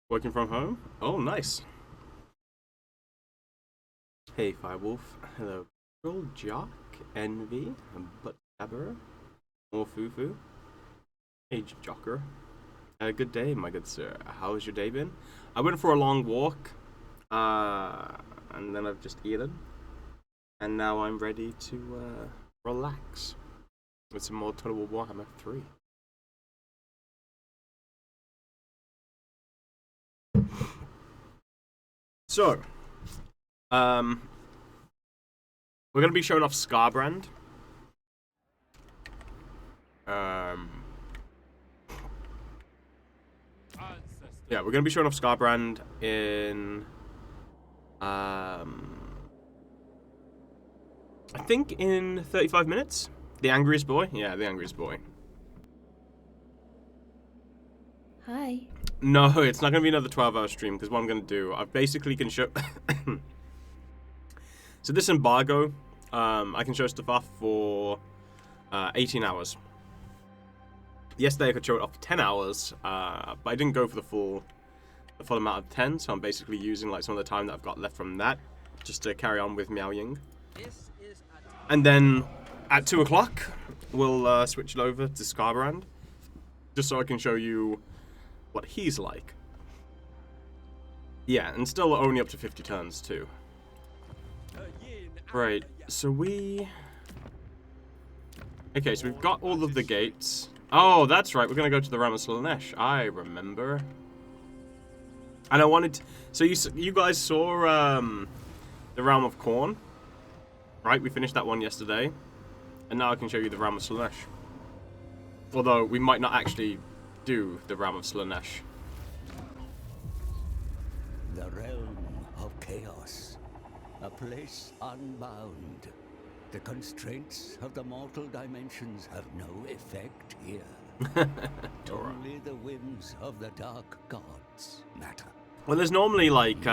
Working from home? Oh, nice. Hey, Firewolf. Hello. Roll Jock, Envy, Butt Stabber, more Fufu. Hey, Jocker. Good day, my good sir. How has your day been? I went for a long walk, and then I've just eaten. And now I'm ready to relax with some more Total Warhammer 3. So, we're gonna be showing off Scarbrand. Yeah, we're gonna be showing off Scarbrand in I think in 35 minutes. The angriest boy? Yeah, the angriest boy. Hi. No, it's not gonna be another 12-hour stream because what I'm gonna do, I basically can show. So this embargo, I can show stuff off for 18 hours. Yesterday I could show it off for 10 hours, but I didn't go for the full amount of 10, so I'm basically using like some of the time that I've got left from that just to carry on with Miao Ying. And then at 2 o'clock, we'll switch it over to Scarbrand, just so I can show you what he's like. Yeah, and still only up to 50 turns too. Right, so okay, so we've got all of the gates. Oh, that's right, we're gonna go to the Ram of Slaanesh. I remember. And I wanted... So you guys saw the Realm of Corn? Right, we finished that one yesterday. And now I can show you the Realm of Slaanesh. Although, we might not actually do the Realm of Slaanesh. The realm of chaos. A place unbound. The constraints of the mortal dimensions have no effect here. Only the whims of the dark gods matter. Well, there's normally like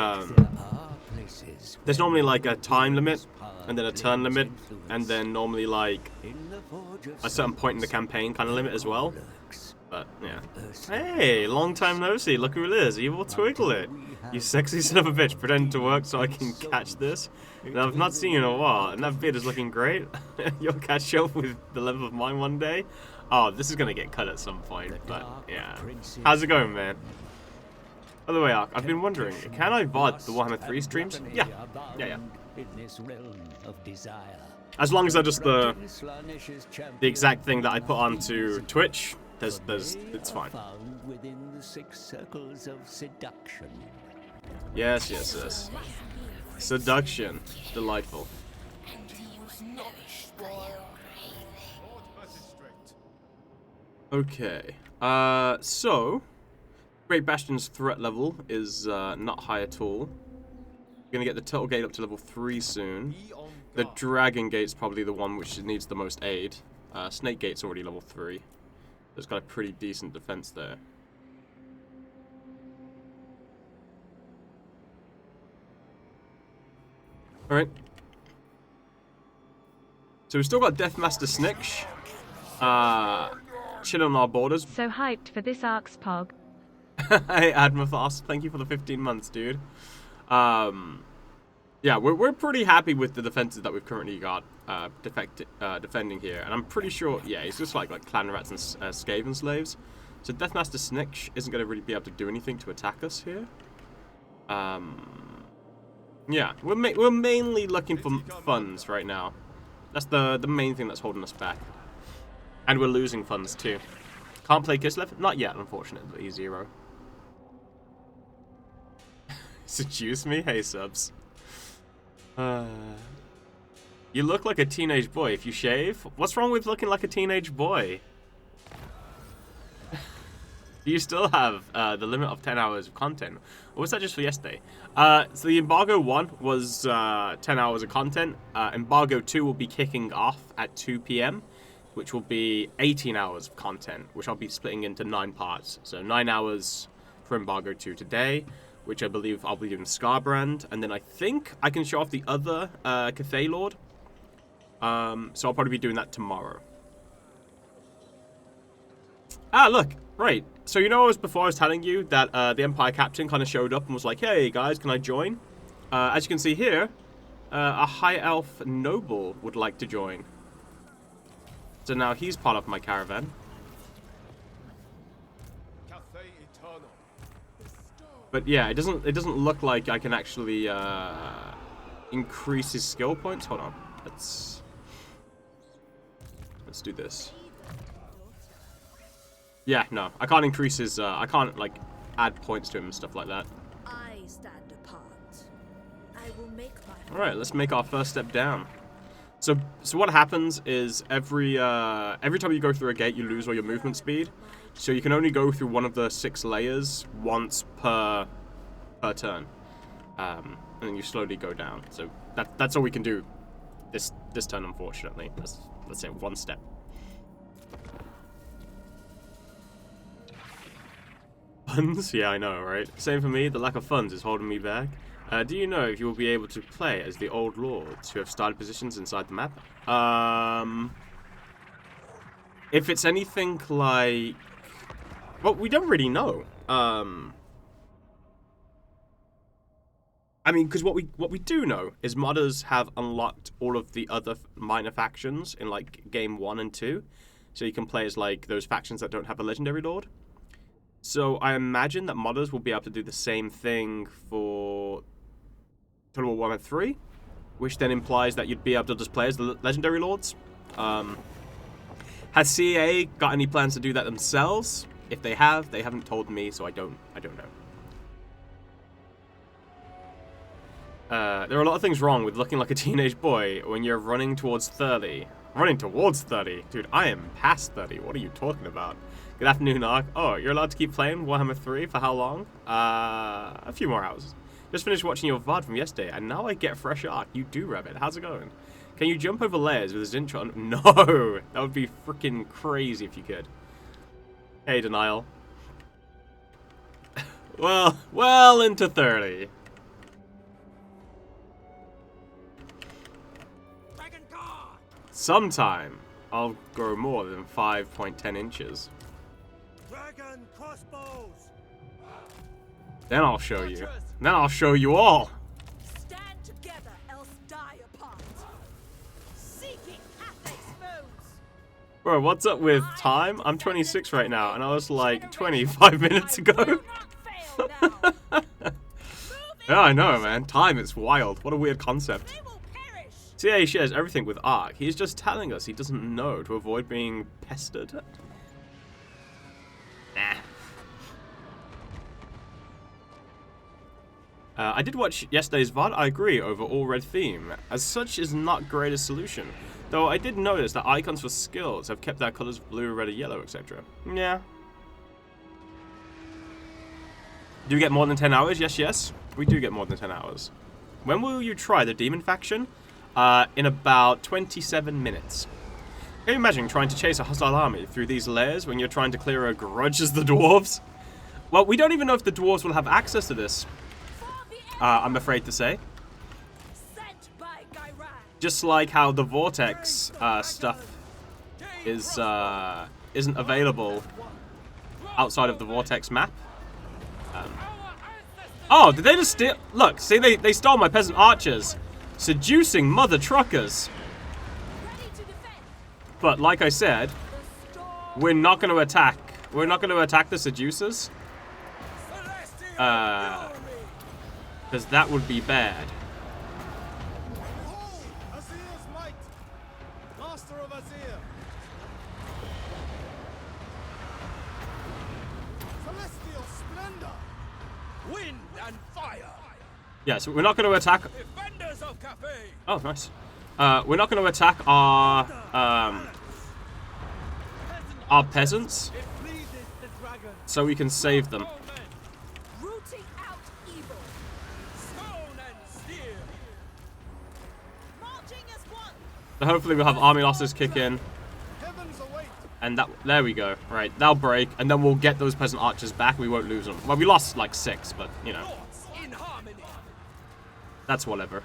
there's normally like a time limit, and then a turn limit, and then normally like a certain point in the campaign kind of limit as well. But yeah. Hey, long time no see. Look who it is. Evil Twiglet. You sexy son of a bitch. Pretend to work so I can catch this. Now, I've not seen you in a while, and that beard is looking great. You'll catch up with the level of mine one day. Oh, this is gonna get cut at some point, but yeah. How's it going, man? By the way, Ark, I've been wondering, can I VOD the Warhammer 3 streams? Yeah. As long as they're just the exact thing that I put onto Twitch, it's fine. Within the 6 circles of seduction. Yes. Seduction. Delightful. Okay. So... Great Bastion's threat level is not high at all. We're gonna get the Turtle Gate up to level 3 soon. The Dragon Gate's probably the one which needs the most aid. Snake Gate's already level 3. It's got a pretty decent defense there. Alright. So we've still got Deathmaster Sniksh. Chilling on our borders. So hyped for this Ark's Pog. Hey, Admathos, thank you for the 15 months, dude. Yeah, we're pretty happy with the defenses that we've currently got defending here, and I'm pretty sure, yeah, it's just like clan rats and Skaven slaves. So Deathmaster Sniksh isn't going to really be able to do anything to attack us here. Yeah, we're mainly looking for funds right now. That's the main thing that's holding us back, and we're losing funds too. Can't play Kislev? Not yet, unfortunately. 0. Seduce me? Hey, subs. You look like a teenage boy if you shave. What's wrong with looking like a teenage boy? Do you still have the limit of 10 hours of content? Or was that just for yesterday? So the Embargo 1 was 10 hours of content. Embargo 2 will be kicking off at 2 p.m. which will be 18 hours of content, which I'll be splitting into 9 parts. So 9 hours for Embargo 2 today, which I believe I'll be doing Scarbrand, and then I think I can show off the other Cathay Lord. So I'll probably be doing that tomorrow. Ah, look, right. So you know, before I was telling you that the Empire Captain kind of showed up and was like, "Hey guys, can I join?" As you can see here, a High Elf Noble would like to join. So now he's part of my caravan. But yeah, it doesn't look like I can actually increase his skill points. Hold on, let's do this. Yeah, no, I can't increase his. I can't like add points to him and stuff like that. I stand apart. I will make my. All right, let's make our first step down. So what happens is every time you go through a gate, you lose all your movement speed. So you can only go through one of the 6 layers once per turn, and then you slowly go down. So that's all we can do this turn, unfortunately. Let's say 1 step. Funds? Yeah, I know, right? Same for me. The lack of funds is holding me back. Do you know if you will be able to play as the old lords who have started positions inside the map? If it's anything like... Well, we don't really know. I mean, because what we do know is modders have unlocked all of the other minor factions in, like, Game 1 and 2. So you can play as, like, those factions that don't have a legendary lord. So I imagine that modders will be able to do the same thing for Total War Warhammer 3, which then implies that you'd be able to just play as the legendary lords. Has CA got any plans to do that themselves? If they have, they haven't told me, so I don't know. There are a lot of things wrong with looking like a teenage boy when you're running towards 30. Running towards 30? Dude, I am past 30. What are you talking about? Good afternoon, Ark. Oh, you're allowed to keep playing Warhammer 3 for how long? A few more hours. Just finished watching your VOD from yesterday, and now I get fresh Ark. You do, Rabbit. How's it going? Can you jump over layers with a Zinch on? No! That would be freaking crazy if you could. Hey, Denial. well into 30. Sometime, I'll grow more than 5.10 inches. Dragon crossbows. Then I'll show you. Then I'll show you all. Stand together, else die apart. Seeking Cathay's foes. Bro, what's up with time? I'm 26 right now, and I was like 25 minutes ago. Yeah, I know, man. Time is wild. What a weird concept. CA shares everything with Ark. He's just telling us he doesn't know to avoid being pestered. Nah. I did watch yesterday's VOD. I agree, overall red theme. As such is not greatest solution. Though I did notice that icons for skills have kept their colors blue, red, or yellow, etc. Yeah. Do you get more than 10 hours? Yes. We do get more than 10 hours. When will you try the demon faction? In about 27 minutes. Can you imagine trying to chase a hostile army through these layers when you're trying to clear a grudge as the dwarves? Well, we don't even know if the dwarves will have access to this. I'm afraid to say. Just like how the Vortex stuff is isn't available outside of the Vortex map. Oh, did they just steal? Look, see, they stole my peasant archers. Seducing mother truckers. But like I said, we're not going to attack. We're not going to attack the seducers. Because that would be bad. Wind and fire. Yeah, so we're not going to attack. Oh, nice. We're not going to attack our peasants, so we can save them. Rooting out evil. Stone and steel. Marching as one. So hopefully we'll have army losses kick in. And there we go. Right, they'll break, and then we'll get those peasant archers back. We won't lose them. Well, we lost like 6, but you know, In harmony. that's whatever.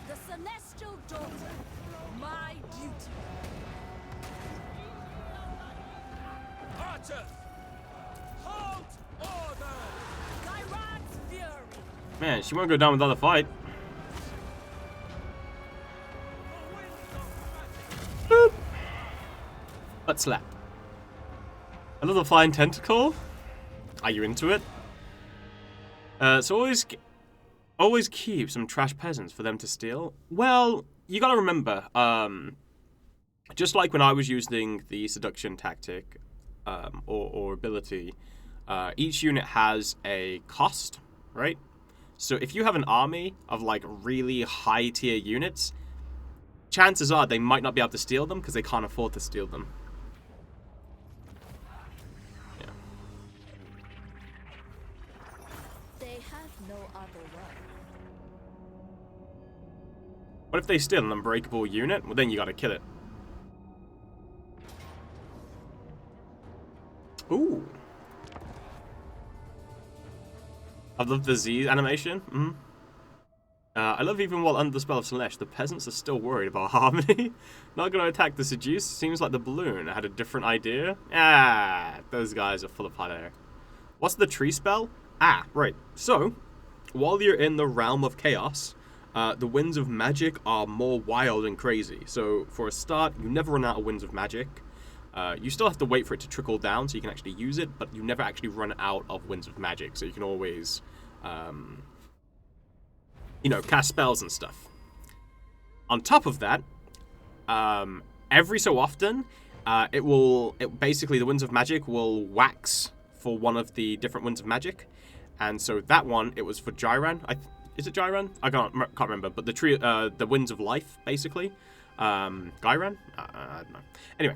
The celestial daughter. My duty. creatures! Halt order! Tyrant's fury! Man, she won't go down without a fight. The winds of magic! Boop. Butt slap. Another flying tentacle? Are you into it? So always keep some trash peasants for them to steal. Well, you gotta remember, just like when I was using the seduction tactic, or ability, each unit has a cost, right? So if you have an army of like really high tier units, chances are they might not be able to steal them because they can't afford to steal them. Yeah. They have no other way. What if they steal an unbreakable unit? Well, then you gotta kill it. Ooh. I love the Z animation. I love even while under the spell of Slash, the peasants are still worried about harmony. Not gonna attack the seduce. Seems like the balloon had a different idea. Ah, those guys are full of hot air. What's the tree spell? Ah, right. So, while you're in the realm of chaos, the winds of magic are more wild and crazy. So, for a start, you never run out of winds of magic. You still have to wait for it to trickle down so you can actually use it, but you never actually run out of winds of magic, so you can always, you know, cast spells and stuff. On top of that, every so often, basically the winds of magic will wax for one of the different winds of magic, and so that one, it was for Gyran. Is it Gyran? I can't remember, but the winds of life, basically. Gyran? I don't know. Anyway,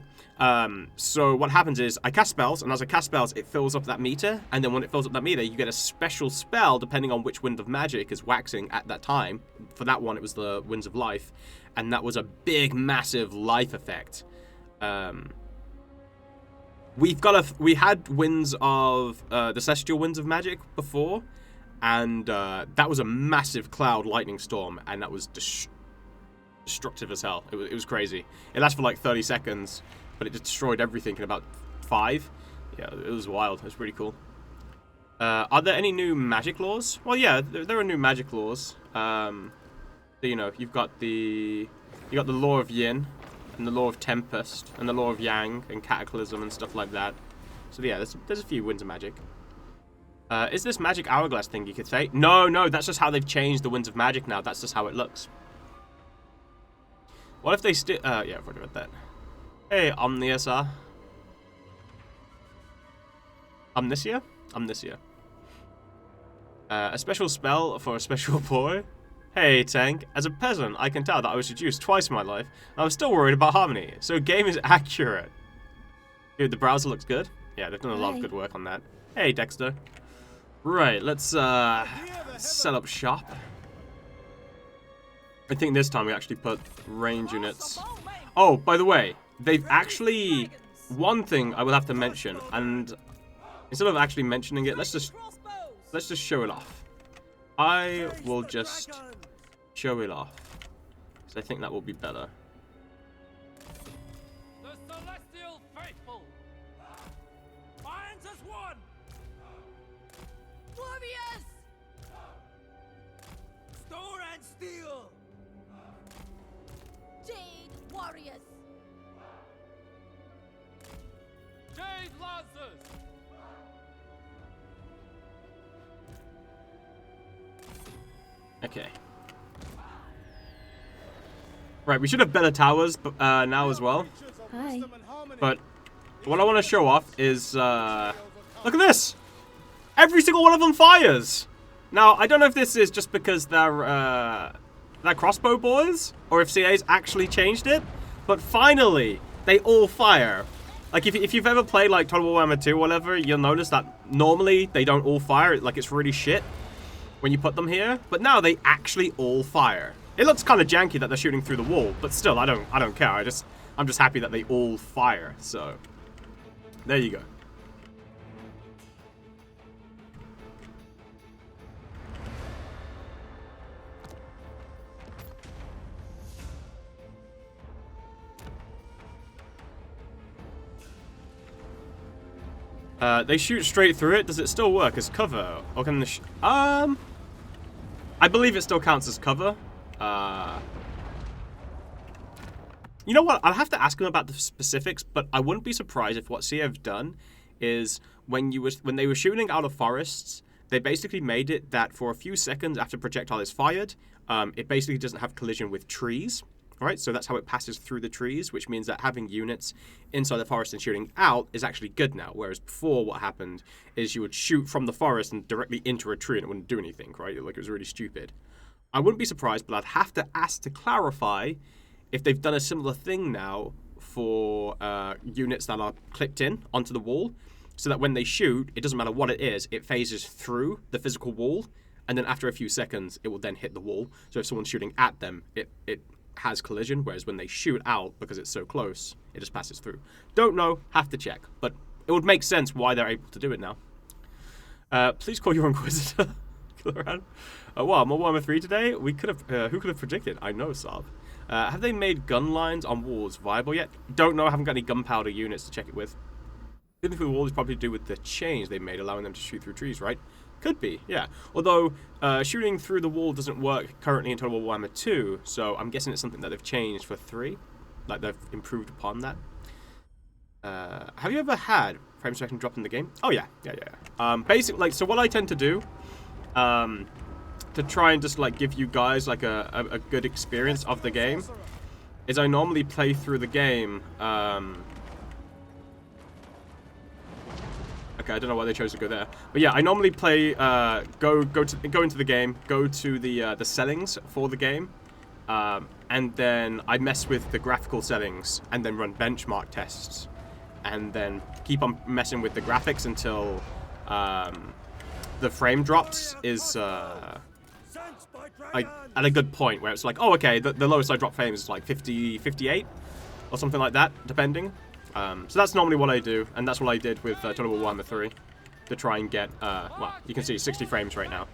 so what happens is I cast spells, and as I cast spells, it fills up that meter, and then when it fills up that meter, you get a special spell depending on which wind of magic is waxing at that time. For that one, it was the winds of life, and that was a big, massive life effect. We had winds of the celestial winds of magic before, and that was a massive cloud lightning storm, and that was destructive as hell. It was crazy. It lasted for like 30 seconds, but it destroyed everything in about 5. Yeah, it was wild. It was pretty cool. Are there any new magic laws? Well, yeah, there are new magic laws. So, you know, you got the law of Yin, and the law of Tempest, and the law of Yang, and Cataclysm, and stuff like that. So yeah, there's a few winds of magic. Is this magic hourglass thing you could say? No, that's just how they've changed the winds of magic now. That's just how it looks. What if they still... yeah, I've already read that. Hey, Omniasa. Omnisia? Omnisia. A special spell for a special boy? Hey, Tank. As a peasant, I can tell that I was seduced twice in my life, and I was still worried about harmony. So game is accurate. Dude, the browser looks good. Yeah, they've done a lot of good work on that. Hey, Dexter. Right, let's set up shop. I think this time we actually put range units. Oh, by the way, they've actually... One thing I will have to mention, and instead of actually mentioning it, let's just show it off. I will just show it off, because I think that will be better. The celestial faithful! Binds as one! Warriors! Store and steel! Jade warriors! Jade lancers! Okay. Right, we should have better towers now as well. Hi. But what I want to show off is, look at this! Every single one of them fires! Now, I don't know if this is just because they're crossbow boys, or if CA's actually changed it, but finally, they all fire. Like, if you've ever played, like, Total Warhammer 2 or whatever, you'll notice that normally they don't all fire. Like, it's really shit when you put them here, but now they actually all fire. It looks kind of janky that they're shooting through the wall, but still, I don't care. I'm just happy that they all fire. So, there you go. They shoot straight through it. Does it still work as cover? Or can the I believe it still counts as cover. You know what? I'll have to ask them about the specifics, but I wouldn't be surprised if what CA have done is when they were shooting out of forests, they basically made it that for a few seconds after projectile is fired, it basically doesn't have collision with trees. Right, so that's how it passes through the trees, which means that having units inside the forest and shooting out is actually good now. Whereas before, what happened is you would shoot from the forest and directly into a tree and it wouldn't do anything, right? Like, it was really stupid. I wouldn't be surprised, but I'd have to ask to clarify if they've done a similar thing now for units that are clipped in onto the wall, so that when they shoot, it doesn't matter what it is, it phases through the physical wall, and then after a few seconds, it will then hit the wall. So if someone's shooting at them, it has collision, whereas when they shoot out, because it's so close, it just passes through. Don't know, have to check, but it would make sense why they're able to do it now. Please call your Inquisitor. Wow, more Warhammer 3 today? We could have, who could have predicted? I know, Saab. Have they made gun lines on walls viable yet? Don't know, I haven't got any gunpowder units to check it with. Shooting through the wall is probably to do with the change they made, allowing them to shoot through trees, right? Could be, yeah. Although, shooting through the wall doesn't work currently in Total Warhammer 2, so I'm guessing it's something that they've changed for 3. Like, they've improved upon that. Have you ever had frame second drop in the game? Oh, yeah. Basically, like, so what I tend to do, to try and just, like, give you guys, like, a good experience of the game, is I normally play through the game, okay, I don't know why they chose to go there, but yeah, I normally play, go into the game, go to the settings for the game, and then I mess with the graphical settings, and then run benchmark tests, and then keep on messing with the graphics until the frame drops is like at a good point where it's like, oh, okay, the lowest I drop frames is like 50, 58, or something like that, depending. So that's normally what I do, and that's what I did with Total Warhammer 3, to try and get, well, you can see 60 frames right now.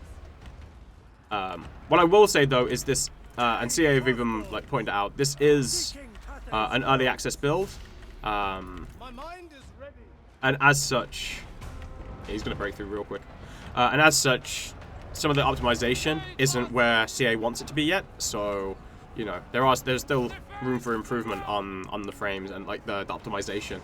What I will say, though, is this, and CA have even, like, pointed out, this is an early access build, and as such, he's going to break through real quick, and as such, some of the optimization isn't where CA wants it to be yet, so, you know, there's still room for improvement on the frames and, like, the optimization.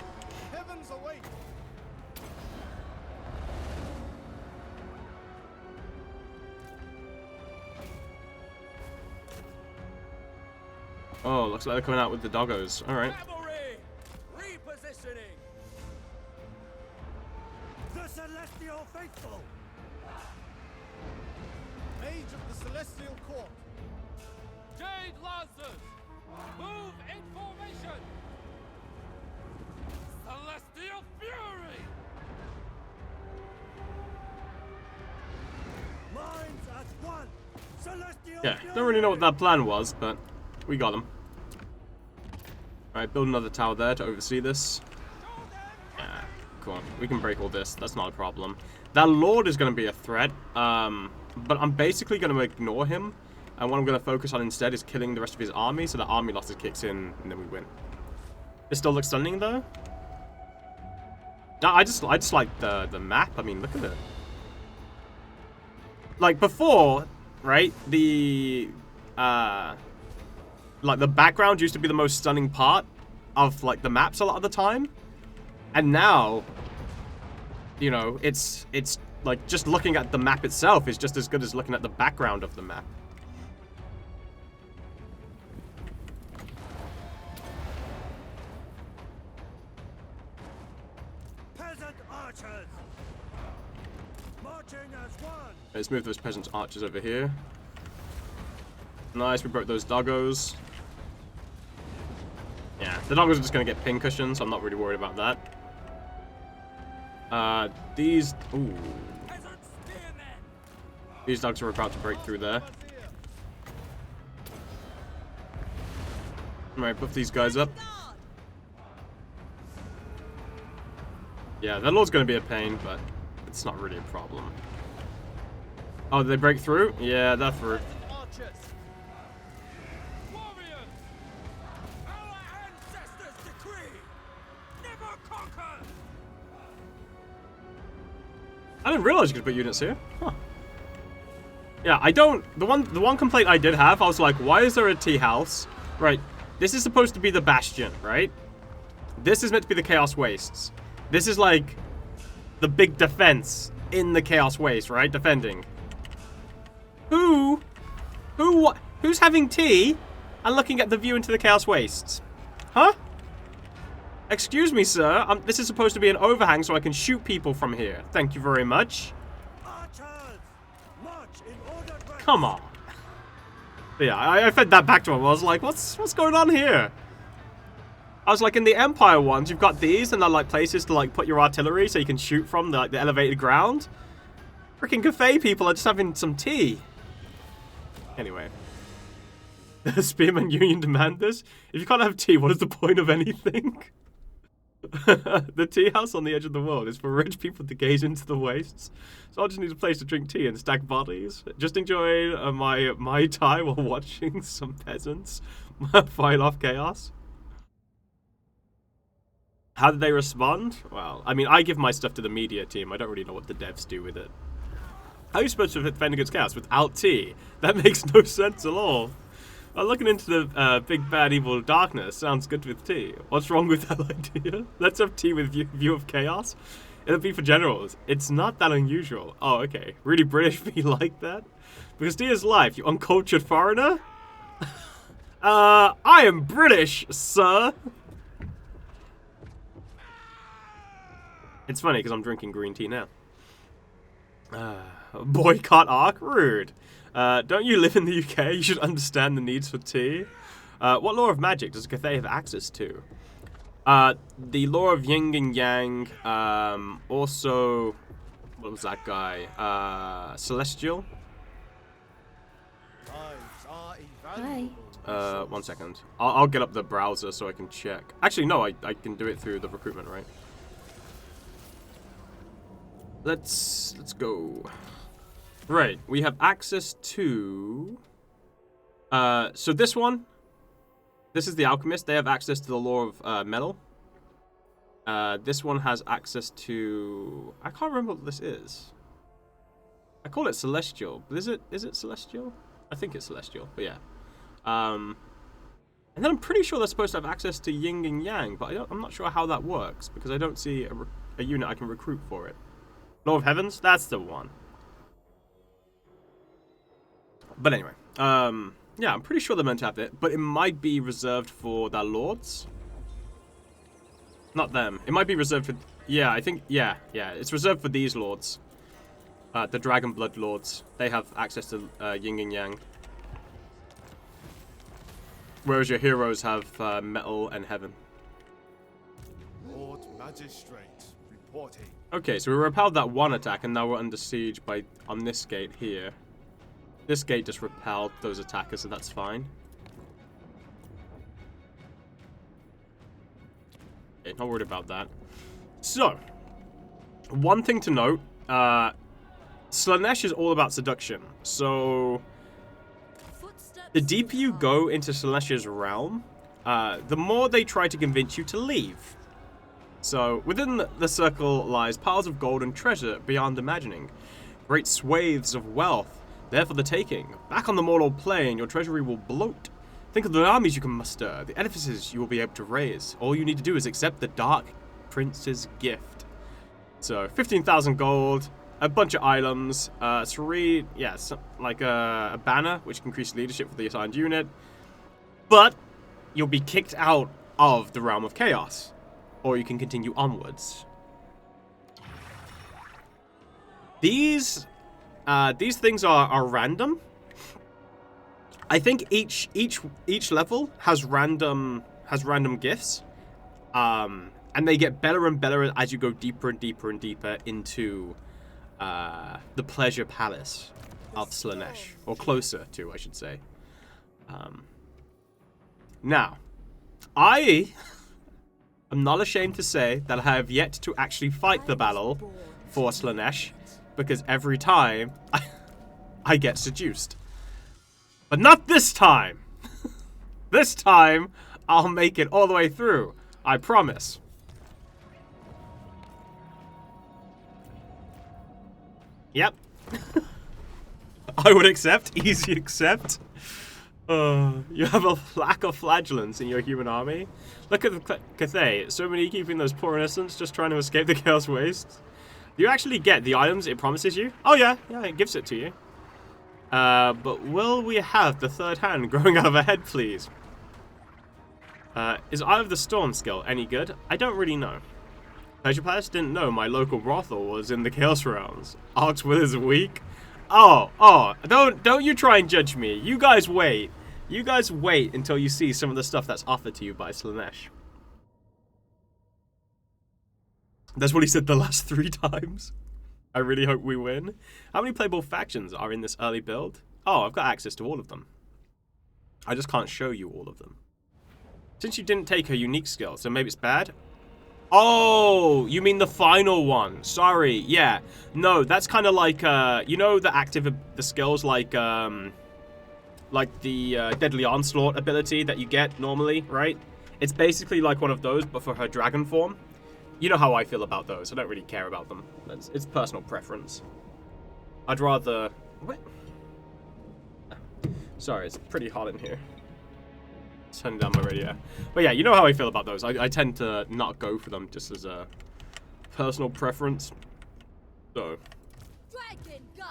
Oh, looks like they're coming out with the doggos. Alright. Repositioning. The Celestial Faithful! Mage of the Celestial Court. Jade Lancers. Move in formation. Celestial Fury. Minds at one! Celestial Yeah, don't really know what that plan was, but we got them. Alright, build another tower there to oversee this. Yeah, cool. We can break all this. That's not a problem. That Lord is going to be a threat, but I'm basically going to ignore him. And what I'm going to focus on instead is killing the rest of his army, so the army losses kicks in, and then we win. It still looks stunning, though. I just like the map. I mean, look at it. Like, before, right, like, the background used to be the most stunning part of, like, the maps a lot of the time. And now, you know, it's like, just looking at the map itself is just as good as looking at the background of the map. Peasant archers! Marching as one! Let's move those peasant archers over here. Nice, we broke those doggos. Yeah, the doggos are just going to get pin cushions, so I'm not really worried about that. These... Ooh. These dogs are about to break through there. Alright, buff these guys up. Yeah, that Lord's going to be a pain, but it's not really a problem. Oh, did they break through? Yeah, they're through. I didn't realize you could put units here. Huh. Yeah, I don't... The one complaint I did have, I was like, why is there a tea house? Right, this is supposed to be the bastion, right? This is meant to be the Chaos Wastes. This is like the big defense in the Chaos Waste, right? Defending. Who's having tea and looking at the view into the Chaos Wastes? Huh? Excuse me, sir. This is supposed to be an overhang so I can shoot people from here. Thank you very much. Archers! March in order. Come on. But yeah, I fed that back to him. I was like, what's going on here? I was like, in the Empire ones, you've got these, and they're like places to like put your artillery so you can shoot from the, like, the elevated ground. Freaking cafe people are just having some tea. Anyway. The Spearman Union demand this? If you can't have tea, what is the point of anything? The tea house on the edge of the world is for rich people to gaze into the wastes. So I just need a place to drink tea and stack bodies. Just enjoy my time while watching some peasants fight off chaos. How did they respond? Well, I mean, I give my stuff to the media team. I don't really know what the devs do with it. How are you supposed to defend against chaos without tea? That makes no sense at all. Looking into the big bad evil darkness sounds good with tea. What's wrong with that idea? Let's have tea with view of chaos. It'll be for generals. It's not that unusual. Oh, okay. Really British be like that? Because tea is life, you uncultured foreigner? I am British, sir. It's funny because I'm drinking green tea now. Boycott Ark? Rude. Don't you live in the UK? You should understand the needs for tea. What law of magic does Cathay have access to? The law of yin and yang. Also, what was that guy? Celestial. Hi. 1 second. I'll get up the browser so I can check. Actually, no, I can do it through the recruitment, right? Let's go. Right, we have access to... so this one, this is the Alchemist. They have access to the law of metal. This one has access to... I can't remember what this is. I call it Celestial, but is it Celestial? I think it's Celestial, but yeah. And then I'm pretty sure they're supposed to have access to Yin and Yang, but I'm not sure how that works, because I don't see a unit I can recruit for it. Law of Heavens? That's the one. But anyway, yeah, I'm pretty sure they're meant to have it, but it might be reserved for their lords. Not them. It might be reserved for... Yeah, I think... Yeah, it's reserved for these lords. The Dragon Blood lords. They have access to Yin and Yang. Whereas your heroes have Metal and Heaven. Lord Magistrate, reporting. Okay, so we repelled that one attack, and now we're under siege on this gate here. This gate just repelled those attackers, so that's fine. Okay, not worried about that. So, one thing to note, Slaanesh is all about seduction. So, the deeper you go into Slaanesh's realm, the more they try to convince you to leave. So, within the circle lies piles of gold and treasure beyond imagining. Great swathes of wealth, there for the taking. Back on the mortal plane, your treasury will bloat. Think of the armies you can muster, the edifices you will be able to raise. All you need to do is accept the Dark Prince's gift. So, 15,000 gold, a bunch of items, like a banner, which can increase leadership for the assigned unit. But, you'll be kicked out of the Realm of Chaos. Or you can continue onwards. These things are random. I think each level has random gifts, and they get better and better as you go deeper and deeper and deeper into the Pleasure Palace of Slaanesh, or closer to, I should say. Now, I'm not ashamed to say that I have yet to actually fight the battle for Slaanesh, because every time I get seduced. But not this time! This time, I'll make it all the way through. I promise. Yep. I would accept. Easy accept. You have a lack of flagellants in your human army. Look at the Cathay. So many keeping those poor innocents just trying to escape the chaos wastes. Do you actually get the items it promises you? Oh yeah, it gives it to you. But will we have the third hand growing out of a head, please? Is Eye of the Storm skill any good? I don't really know. Pleasure Palace didn't know my local brothel was in the Chaos Realms. Ark's will is weak. Oh, don't you try and judge me. You guys wait. You guys wait until you see some of the stuff that's offered to you by Slanesh. That's what he said the last 3 times. I really hope we win. How many playable factions are in this early build? Oh, I've got access to all of them. I just can't show you all of them. Since you didn't take her unique skill, so maybe it's bad? Oh, you mean the final one. Sorry, yeah. No, that's kind of like, you know the skills like the Deadly Onslaught ability that you get normally, right? It's basically like one of those, but for her dragon form. You know how I feel about those. I don't really care about them. It's personal preference. I'd rather... What? Sorry, it's pretty hot in here. Turn down my radio. But yeah, you know how I feel about those. I tend to not go for them just as a personal preference. So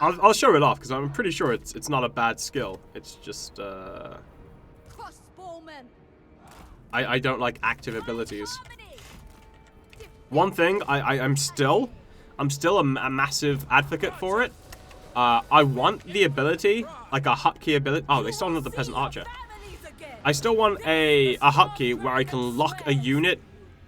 I'll show it off because I'm pretty sure it's not a bad skill. It's just I don't like active abilities. One thing I'm still a massive advocate for it. I want the ability, like a hotkey ability. Oh, they still another peasant archer. I still want a hotkey where I can lock a unit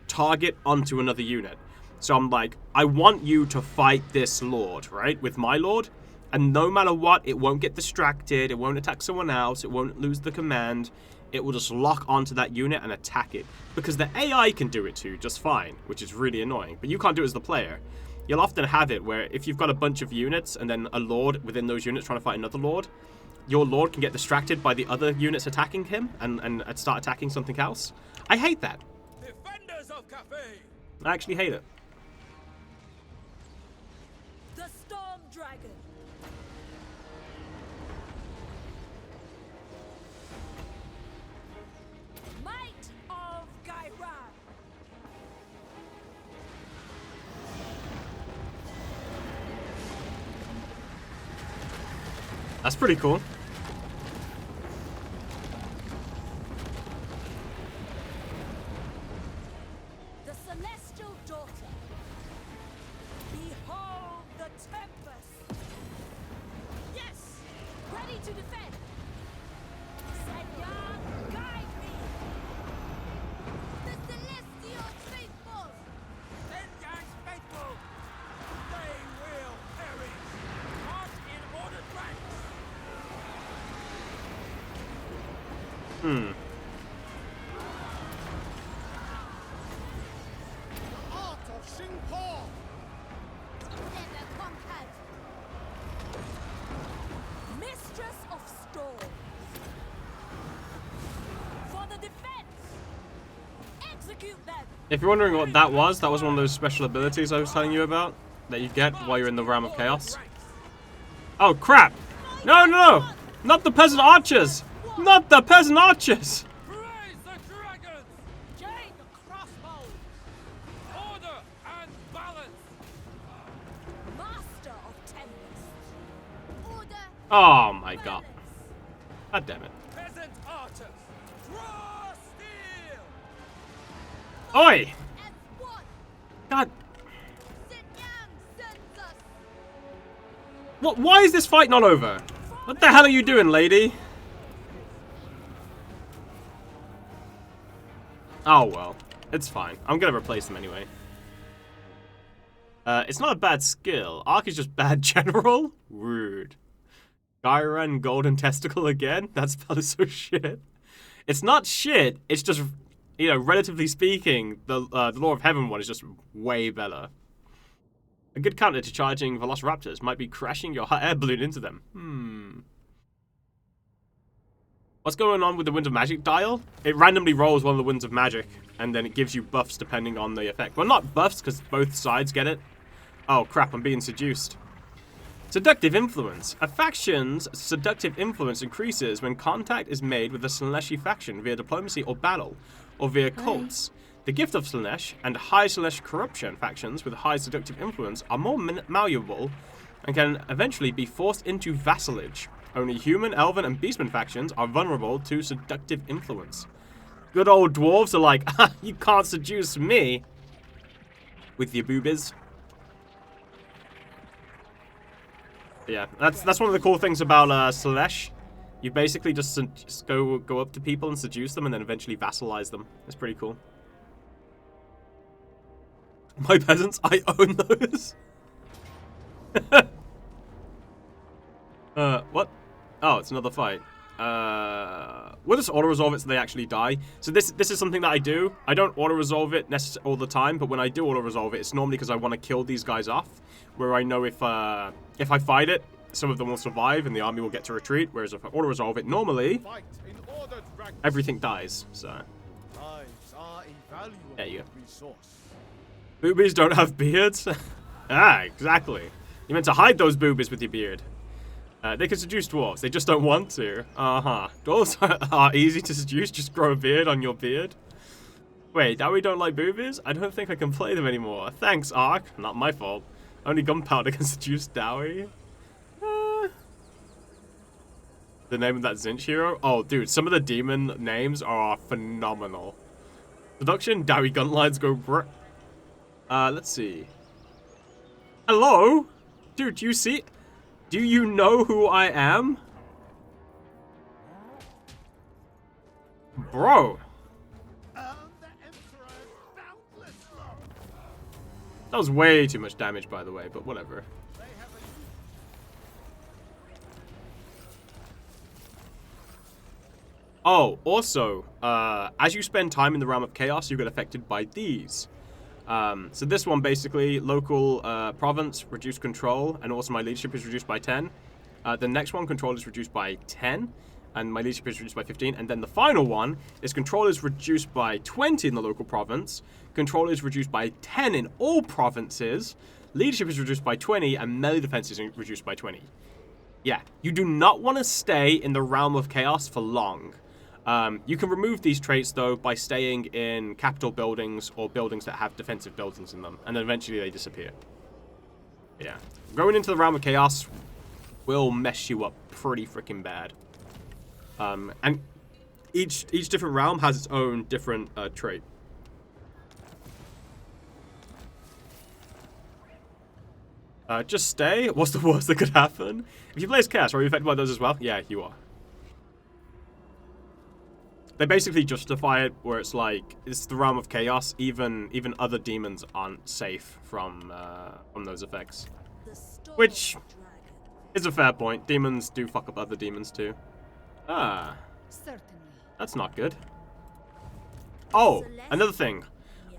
target onto another unit. So I'm like, I want you to fight this lord, right? With my lord. And no matter what, it won't get distracted. It won't attack someone else. It won't lose the command. It will just lock onto that unit and attack it. Because the AI can do it too, just fine. Which is really annoying. But you can't do it as the player. You'll often have it where if you've got a bunch of units and then a lord within those units trying to fight another lord, your lord can get distracted by the other units attacking him and start attacking something else. I hate that. Defenders of Cafe. I actually hate it. The Storm Dragon. Might of Gairan. That's pretty cool. The Celestial Daughter. Behold the Tempest. Yes! Ready to defend. Senya, guide me. The Celestial Faithful. Senyan's faithful. They will perish. March in ordered ranks. Art of Xingpo. Never conquered. Mistress of Storms. For the defense. Execute them. If you're wondering what that was one of those special abilities I was telling you about that you get while you're in the Realm of Chaos. Oh crap! No! Not the peasant archers! Not the peasant archers! Praise the dragons. Jade the crossbow. Order and balance. Master of Tempest. Order. Oh my god. God damn it. Peasant archers. Draw steel. Oi! And one. God. Sinyang sends us. What? Why is this fight not over? What the hell are you doing, lady? Oh well. It's fine. I'm gonna replace them anyway. It's not a bad skill. Arc is just bad general? Rude. Gyran Golden Testicle again? That spell is so shit. It's not shit. It's just, you know, relatively speaking, the Law of Heaven one is just way better. A good counter to charging Velociraptors might be crashing your hot air balloon into them. What's going on with the Winds of Magic dial? It randomly rolls one of the Winds of Magic, and then it gives you buffs depending on the effect. Well, not buffs, because both sides get it. Oh crap, I'm being seduced. Seductive Influence. A faction's seductive influence increases when contact is made with a Slaaneshi faction via diplomacy or battle, or via cults. The Gift of Slaanesh and high Slaanesh corruption factions with high seductive influence are more malleable and can eventually be forced into vassalage. Only human, elven, and beastman factions are vulnerable to seductive influence. Good old dwarves are like, you can't seduce me with your boobies. Yeah, that's one of the cool things about Slaanesh. You basically just go up to people and seduce them, and then eventually vassalize them. It's pretty cool. My peasants, I own those. What? Oh, it's another fight. We'll just auto-resolve it so they actually die. So this is something that I do. I don't auto-resolve it all the time, but when I do auto-resolve it, it's normally because I want to kill these guys off. Where I know if I fight it, some of them will survive and the army will get to retreat. Whereas if I auto-resolve it, normally, everything dies. So, there you go. Boobies don't have beards? Ah, exactly. You meant to hide those boobies with your beard. They can seduce dwarves. They just don't want to. Dwarves are easy to seduce. Just grow a beard on your beard. Wait, now we don't like boobies? I don't think I can play them anymore. Thanks, Ark. Not my fault. Only gunpowder can seduce Dowie. The name of that Zinch hero? Oh, dude, some of the demon names are phenomenal. Seduction, Dowie Gunlines go brr. Let's see. Hello? Dude, do you see? Do you know who I am? Bro. That was way too much damage, by the way, but whatever. Oh, also, as you spend time in the Realm of Chaos, you get affected by these. So this one, basically, local province, reduced control, and also my leadership is reduced by 10. The next one, control is reduced by 10, and my leadership is reduced by 15. And then the final one is control is reduced by 20 in the local province, control is reduced by 10 in all provinces, leadership is reduced by 20, and melee defense is reduced by 20. Yeah, you do not want to stay in the Realm of Chaos for long. You can remove these traits, though, by staying in capital buildings or buildings that have defensive buildings in them, and then eventually they disappear. Yeah. Going into the Realm of Chaos will mess you up pretty freaking bad. And each different realm has its own different trait. Just stay? What's the worst that could happen? If you play as Chaos, are you affected by those as well? Yeah, you are. They basically justify it where it's like, it's the Realm of Chaos, even other demons aren't safe from those effects. Which is a fair point. Demons do fuck up other demons too. Ah. Certainly. That's not good. Oh, another thing.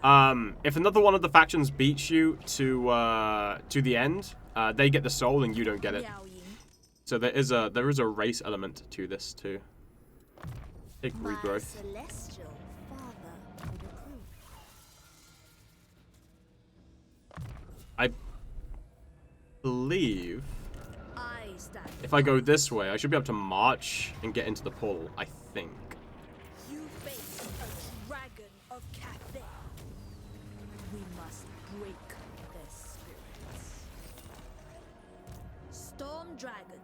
If another one of the factions beats you to the end, they get the soul and you don't get it. Miao Ying. So there is a race element to this too. Big regrowth. Celestial father would approve. I believe I stand. if I go this way, I should be able to march and get into the portal, I think. You face a dragon of Cathay. We must break their spirits. Storm dragon.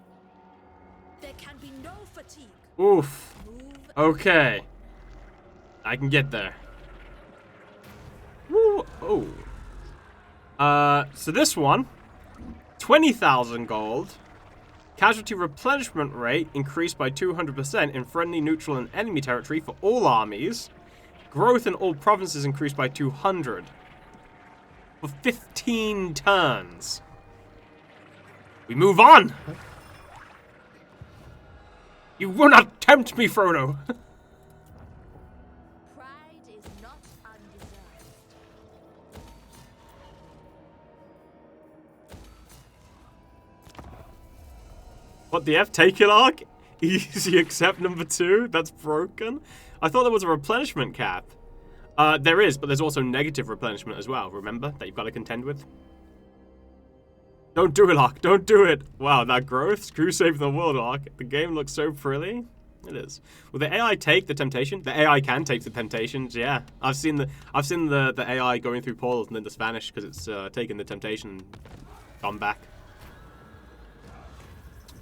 There can be no fatigue. Oof. Move. Okay. I can get there. Woo. Oh. So this one, 20,000 gold. Casualty replenishment rate increased by 200% in friendly, neutral, and enemy territory for all armies. Growth in all provinces increased by 200. For 15 turns. We move on! You will not tempt me, Frodo! Pride is not undeserved. What, the F? Take it, Ark? Easy accept number 2? That's broken? I thought there was a replenishment cap. There is, but there's also negative replenishment as well, remember? That you've got to contend with. Don't do it, Ark. Don't do it. Wow, that growth. Screw saving the world, Ark. The game looks so pretty. It is. Will the AI take the temptation? The AI can take the temptations. Yeah, I've seen the AI going through portals and then just vanish because it's taken the temptation and gone back.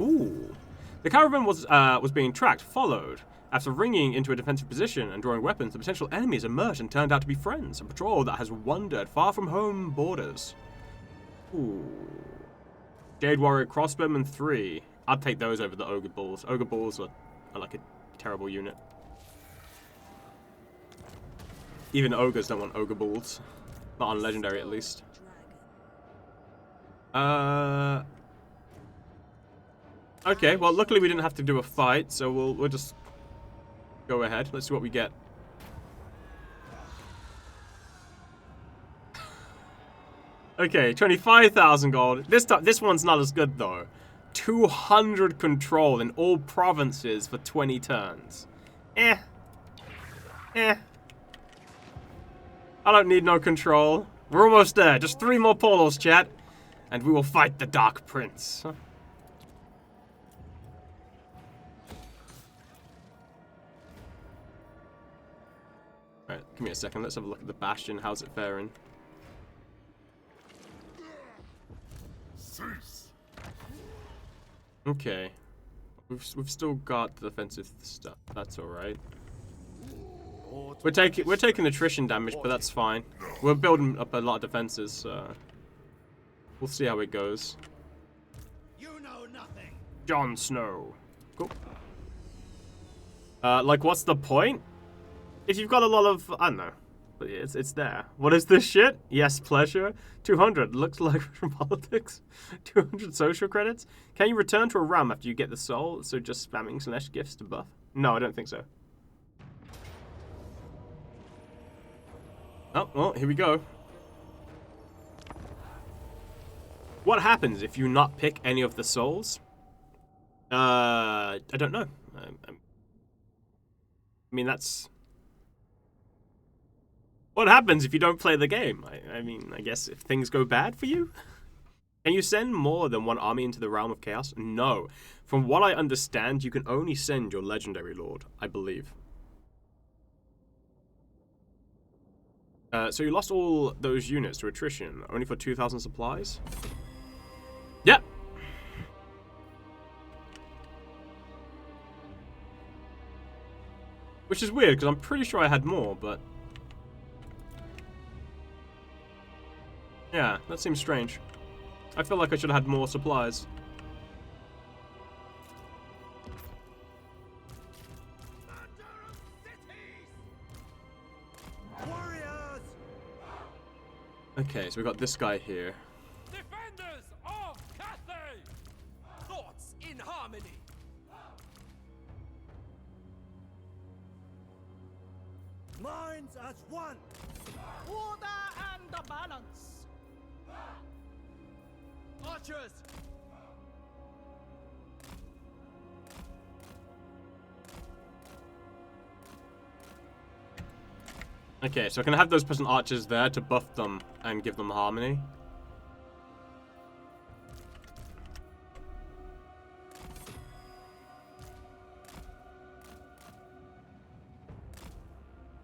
Ooh. The caravan was being tracked, followed. After ringing into a defensive position and drawing weapons, the potential enemies emerged and turned out to be friends. A patrol that has wandered far from home borders. Ooh. Jade Warrior Crossbowman 3. I'd take those over the Ogre Bulls. Ogre Bulls are like a terrible unit. Even Ogres don't want Ogre Bulls. Not on Legendary, at least. Okay, well, luckily we didn't have to do a fight, so we'll just go ahead. Let's see what we get. Okay, 25,000 gold. This one's not as good, though. 200 control in all provinces for 20 turns. I don't need no control. We're almost there. Just 3 more portals, chat. And we will fight the Dark Prince. Alright, give me a second. Let's have a look at the Bastion. How's it faring? Okay. We've still got the defensive stuff. That's alright. We're taking attrition damage, but that's fine. We're building up a lot of defenses, so we'll see how it goes. You know nothing. Jon Snow. Cool. Like, what's the point? If you've got a lot of, I don't know, but it's there. What is this shit? Yes, pleasure. 200. Looks like from politics. 200 social credits. Can you return to a realm after you get the soul? So just spamming slash gifts to buff? No, I don't think so. Oh, well, here we go. What happens if you not pick any of the souls? I don't know. I mean, that's... What happens if you don't play the game? I mean, I guess if things go bad for you? Can you send more than one army into the realm of chaos? No. From what I understand, you can only send your legendary lord, I believe. So you lost all those units to attrition, only for 2,000 supplies? Yep. Which is weird, because I'm pretty sure I had more, but... Yeah, that seems strange. I feel like I should have had more supplies. Warriors! Okay, so we got this guy here. Defenders of Cathay! Thoughts in harmony. Minds as one! Order and the balance. Archers! Okay, so I can have those peasant archers there to buff them and give them harmony.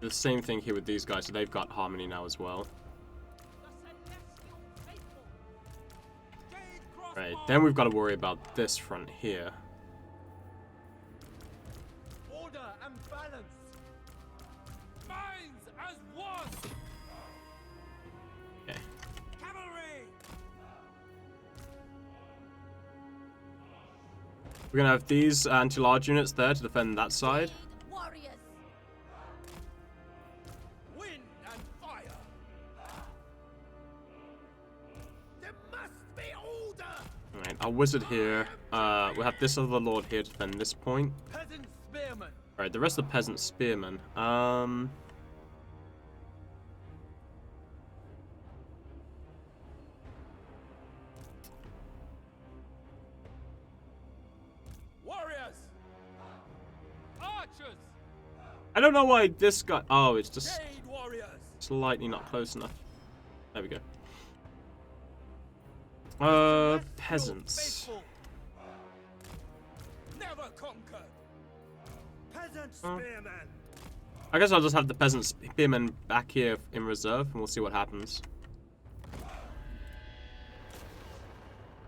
The same thing here with these guys, so they've got harmony now as well. Right, then we've got to worry about this front here. Order and balance. Minds as one. Okay. Cavalry. We're gonna have these anti-large units there to defend that side. Warriors. Wind and fire. There must be order. Alright, our wizard here. We'll have this other lord here to defend this point. Peasant spearmen. Alright, the rest of the peasant spearmen. Warriors. Archers. I don't know why this guy... Oh, it's just Jade warriors. slightly not close enough. There we go. Peasants. Faithful. Never conquered. Peasant spearmen. I guess I'll just have the peasant spearmen back here in reserve, and we'll see what happens.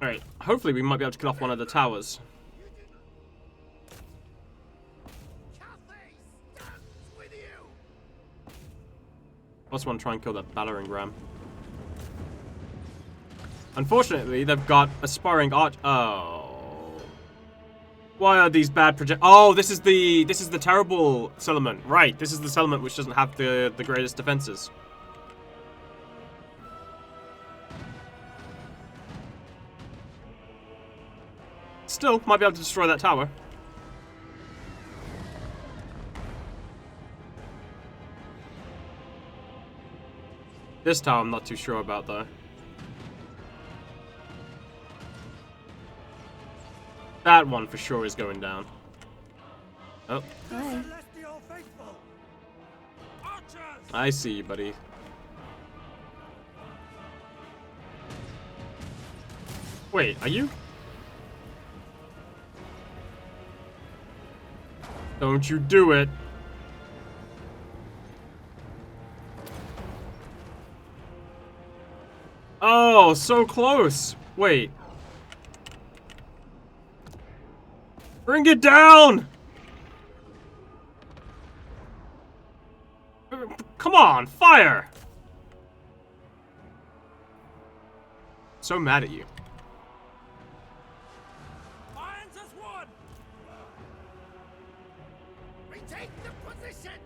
Alright, hopefully we might be able to kill off one of the towers. Cathay stands with you. I also want to try and kill that Battering-ram. Unfortunately, they've got aspiring arch. Oh. Why are these bad project? Oh, this is the terrible settlement. Right, this is the settlement which doesn't have the greatest defenses. Still, might be able to destroy that tower. This tower I'm not too sure about though. That one for sure is going down. Oh. The celestial faithful. Archers. I see you, buddy. Wait, are you? Don't you do it. Oh, so close. Wait. Bring it down! Come on, fire! So mad at you. Irons as one. Retake the position.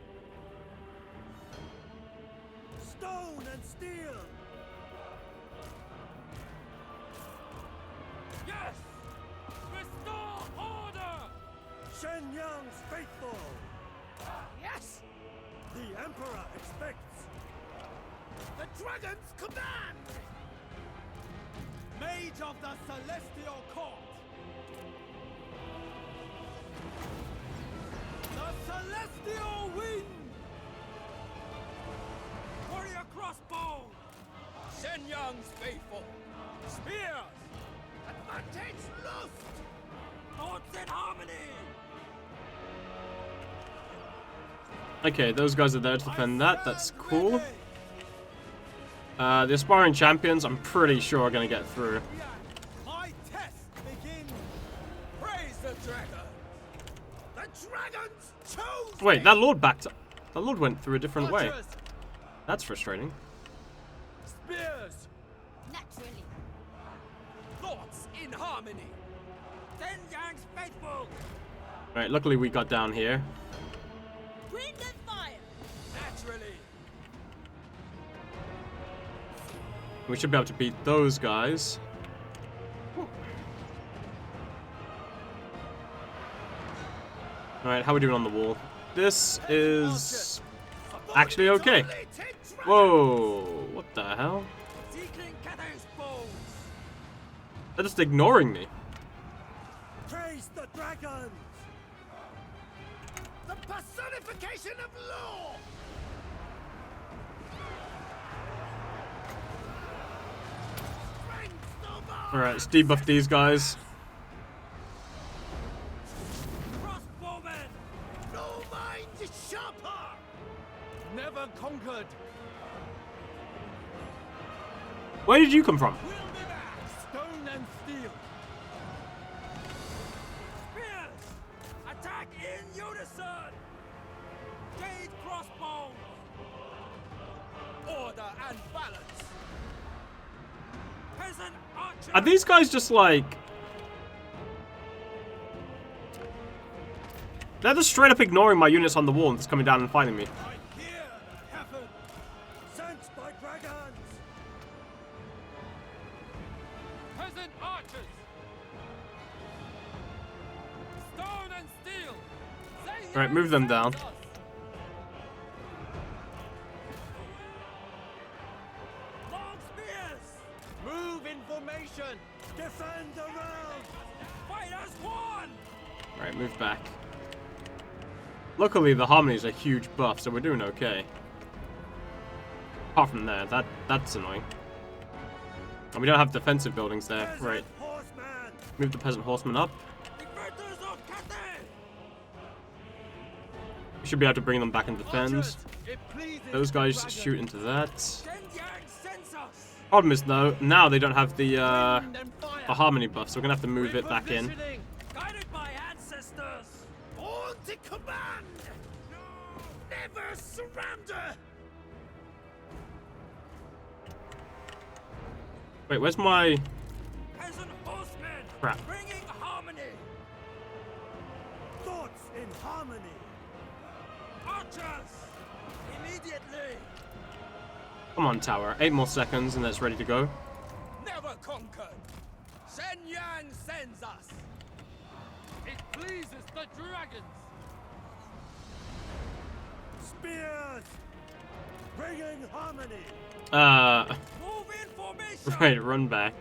Stone and steel. Yes. Restore order. Shenyang's faithful. Yes. The Emperor expects. The dragon's command. Mage of the Celestial Court. The Celestial Wind. Warrior crossbow. Shenyang's faithful. Spears. Advantage lost. Thoughts in harmony. Okay, those guys are there to defend that. That's cool. The aspiring champions, I'm pretty sure are going to get through. My test begins. Praise the dragon. The dragons chose. Wait, that lord backed up. That lord went through a different way. Archers, That's frustrating. spears, Naturally. thoughts in harmony. Shenyang's faithful. Right, luckily we got down here. Wind and fire. Naturally. We should be able to beat those guys. Alright, how are we doing on the wall? This is actually okay. Whoa, what the hell? Seeking Cathay's bones. They're just ignoring me. Praise the dragons. The personification of law. Alright, let's debuff these guys. Crossbowmen. No mind sharper. Never conquered. Where did you come from? Will be back. Stone and steel. Spears. Attack in unison. Jade crossbows. Order and balance. Peasant archer. Are these guys just like... They're just straight up ignoring my units on the wall and just coming down and fighting me. I hear the heaven. Sent by dragons. Peasant archers. Stone and steel. Alright, move them down. Long spears. Move in formation. Defend the realm. Fight as one. Alright, move back. Luckily, the harmony is a huge buff, so we're doing okay. Apart from there, that's annoying. And we don't have defensive buildings there. Peasant Right. horseman! Move the peasant horsemen up. Defenders of Cathay! We should be able to bring them back and defend. Archers, it pleases Those the guys dragon. shoot into that. Shen Yang sends us! Problem is though, now they don't have the Wind and fire. harmony buff, so we're gonna have to move it back in. Repositioning. Guided by ancestors! On to command! Never surrender! Wait, where's my... Peasant horsemen! Crap. Bringing harmony! Thoughts in harmony! Archers! Immediately! Come on, tower. 8 more seconds and it's ready to go. Never conquered! Shen Yang sends us! It pleases the dragons. Spears! Bringing harmony! Move in formation! right, run back.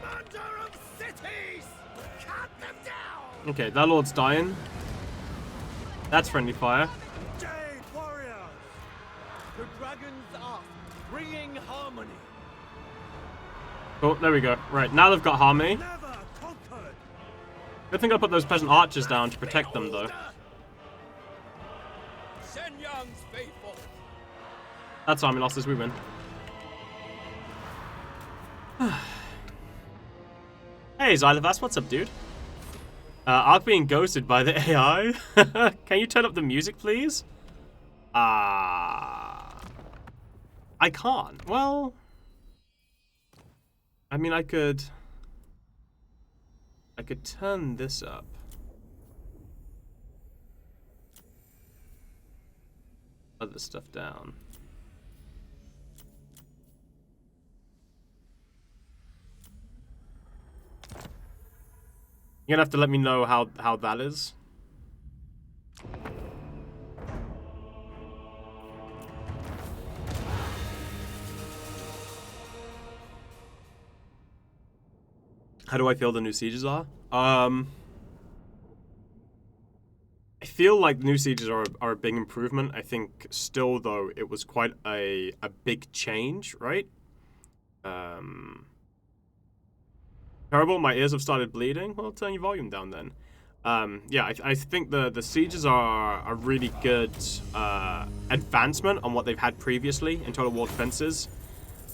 Commander of cities! Cut them down! Okay, that lord's dying. That's friendly fire. Jade warriors! The dragons are bringing harmony. Oh, there we go. Right, now they've got harmony. Never conquered! Good thing I put those peasant archers down to protect them, though. Shen Yang's faithful! That's army losses, we win. Hey, Xylovas, what's up, dude? Ark being ghosted by the AI? Can you turn up the music, please? I can't. Well... I mean, I could turn this up. Other stuff down. You're gonna have to let me know how that is. How do I feel the new sieges are? I feel like new sieges are a big improvement. I think still though it was quite a big change, right? Terrible, my ears have started bleeding. Well, turn your volume down then. Yeah, I think the sieges are a really good advancement on what they've had previously in Total War Defenses.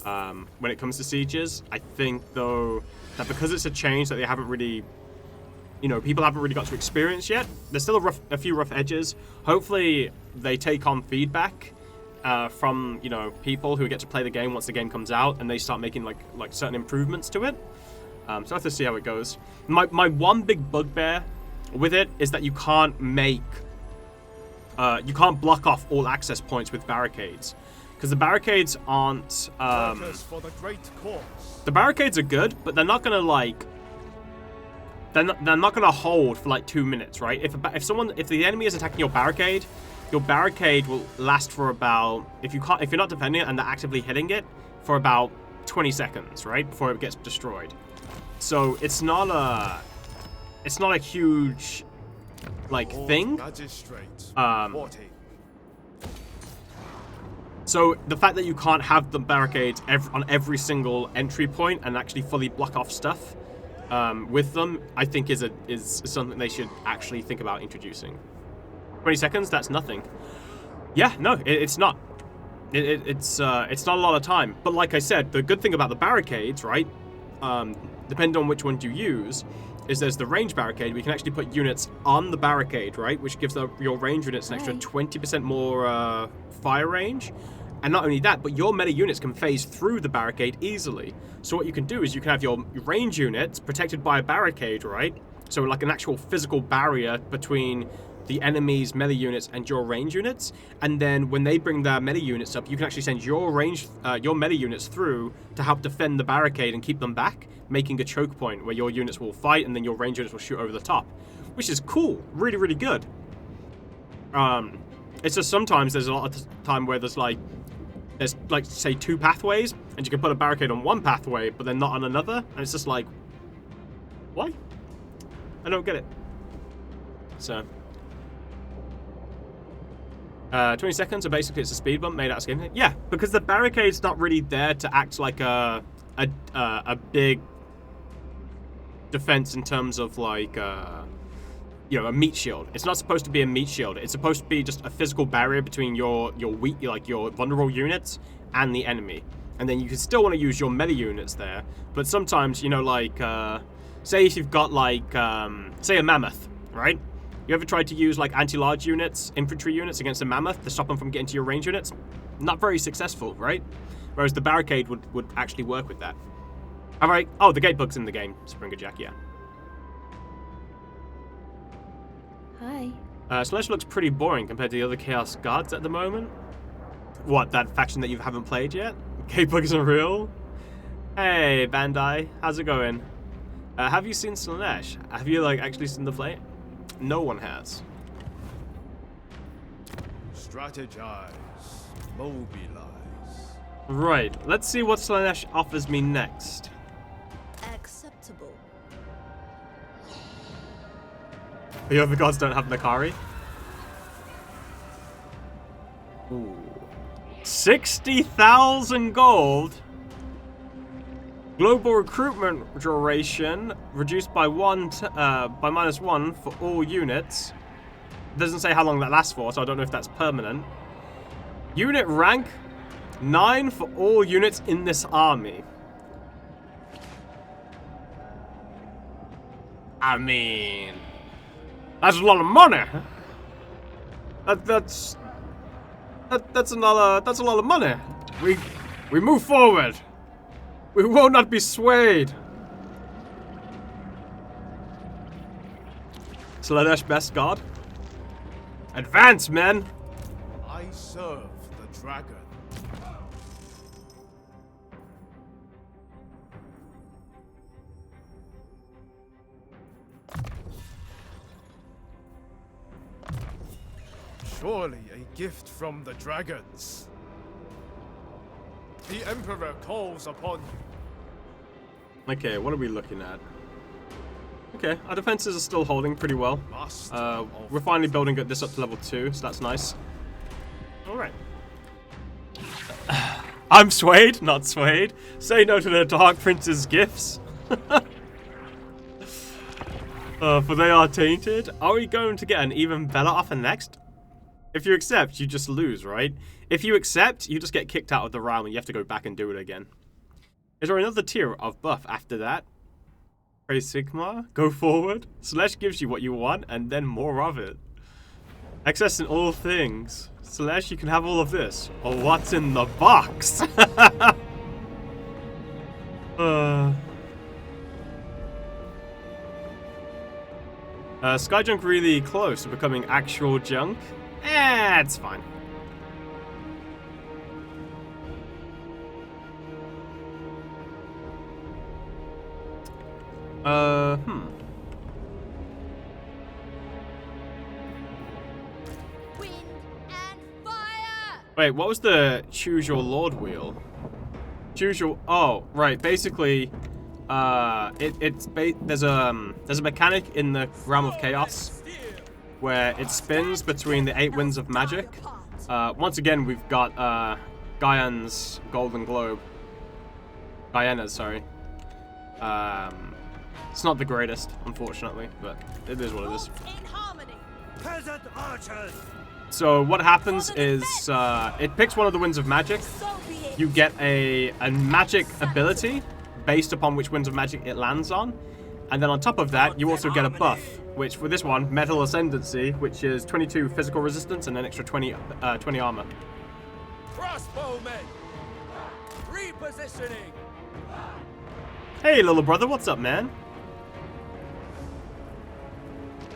When it comes to sieges, I think though that because it's a change that they haven't really, you know, people haven't really got to experience yet. There's still a few rough edges. Hopefully, they take on feedback from, you know, people who get to play the game once the game comes out, and they start making like certain improvements to it. So I have to see how it goes. My one big bugbear with it is that you can't block off all access points with barricades, because the barricades aren't. Workers for the great cause. The barricades are good, but they're not gonna like. They're not gonna hold for like 2 minutes, right? If the enemy is attacking your barricade will last for about, if you're not defending it and they're actively hitting it, for about 20 seconds, right, before it gets destroyed. So it's not a huge like thing. Magistrate. So the fact that you can't have the barricades on every single entry point and actually fully block off stuff with them, I think is something they should actually think about introducing. 20 seconds, that's nothing. Yeah, no, it's not. It's not a lot of time. But like I said, the good thing about the barricades, right, depending on which one you use, is there's the range barricade. We can actually put units on the barricade, right, which gives your range units an extra 20% more fire range. And not only that, but your meta units can phase through the barricade easily. So what you can do is you can have your range units protected by a barricade, right? So like an actual physical barrier between the enemy's melee units and your range units. And then when they bring their melee units up, you can actually send your melee units through to help defend the barricade and keep them back, making a choke point where your units will fight and then your range units will shoot over the top, which is cool, really, really good. It's just sometimes there's a lot of time where there's like say 2 pathways, and you can put a barricade on one pathway, but then not on another, and it's just like, why? I don't get it. So, 20 seconds, so basically it's a speed bump made out of skin. Yeah, because the barricade's not really there to act like a big defense in terms of like you know, a meat shield. It's not supposed to be a meat shield. It's supposed to be just a physical barrier between your weak, like your vulnerable units and the enemy. And then you can still want to use your melee units there, but sometimes, you know, like say if you've got like say a mammoth, right? You ever tried to use like anti-large units, infantry units against a mammoth to stop them from getting to your range units? Not very successful, right? Whereas the barricade would actually work with that. Alright, oh, the gate bug's in the game, Springer Jack, yeah. Hi. Slash looks pretty boring compared to the other Chaos Guards at the moment. What, that faction that you haven't played yet? Gate bug isn't real? Hey, Bandai, how's it going? Have you seen Slanesh? Have you like actually seen the play? No one has. Strategize. Mobilize. Right, let's see what Slanesh offers me next. Acceptable. The other gods don't have Nakari? Ooh. 60,000 gold. Global recruitment duration reduced by -1 for all units. Doesn't say how long that lasts for, so I don't know if that's permanent. Unit rank 9 for all units in this army. I mean, that's a lot of money. That's a lot of money. We move forward. We will not be swayed. Slanesh best god. Advance, men. I serve the dragon. Surely a gift from the dragons. The Emperor calls upon you. Okay, what are we looking at? Okay, our defenses are still holding pretty well. We're finally building this up to level 2, so that's nice. Alright. I'm swayed, not swayed. Say no to the Dark Prince's gifts. For they are tainted. Are we going to get an even better offer next? If you accept, you just lose, right? If you accept, you just get kicked out of the realm and you have to go back and do it again. Is there another tier of buff after that? Praise Sigma, go forward. Slash gives you what you want and then more of it. Access in all things. Slash, you can have all of this. Or what's in the box? Sky junk really close to becoming actual junk? It's fine. Wind and fire! Wait, what was the choose your lord wheel? Choose your... Oh, right. Basically, there's a mechanic in the realm of chaos where it spins between the 8 winds of magic. Once again, we've got Gaian's golden globe. Guyana's, sorry. It's not the greatest, unfortunately, but it is what it is. Peasant archers! So what happens is it picks one of the winds of magic. You get a magic ability based upon which winds of magic it lands on. And then on top of that, you also get a buff, which for this one, Metal Ascendancy, which is 22 physical resistance and an extra 20 armor. Crossbowmen! Repositioning! Hey, little brother, what's up, man?